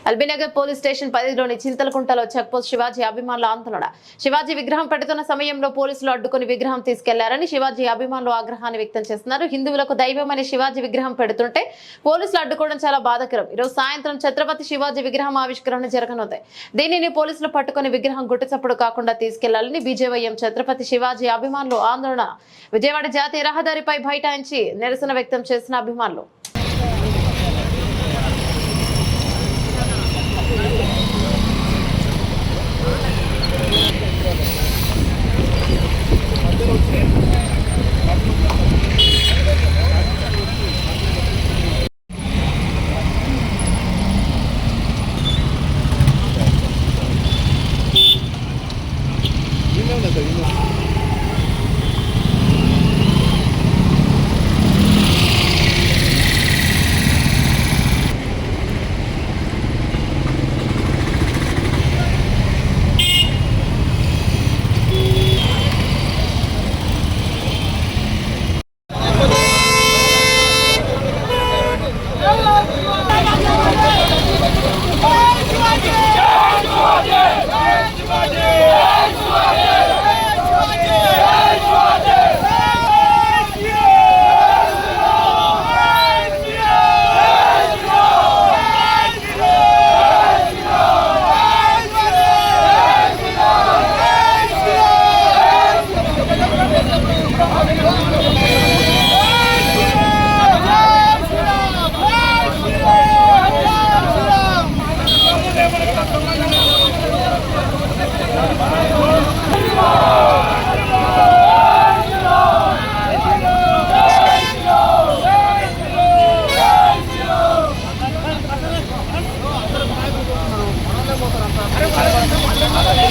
LB Nagar police station పరిధిలోని చింతలకుంటలో checkpost Shivaji అభిమానుల ఆందోళన. శివాజీ విగ్రహం పెడుతున్న సమయంలో పోలీసులు అడ్డుకుని విగ్రహం తీసుకెళ్లారని శివాజీ అభిమానులు ఆగ్రహాన్ని వ్యక్తం చేస్తున్నారు. హిందువులకు దైవమని శివాజీ విగ్రహం పెడుతుంటే పోలీసులు అడ్డుకోవడం చాలా బాధాకరం. ఈరోజు సాయంత్రం ఛత్రపతి శివాజీ విగ్రహం ఆవిష్కరణ జరగనుంది. దీనిని పోలీసులు పట్టుకుని విగ్రహం గుట్టుచప్పుడు కాకుండా తీసుకెళ్లాలని బీజేవైఎం ఛత్రపతి శివాజీ అభిమానులు ఆందోళన. విజయవాడ జాతీయ రహదారిపై బైఠాయించి నిరసన వ్యక్తం చేసిన అభిమానులు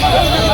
అరే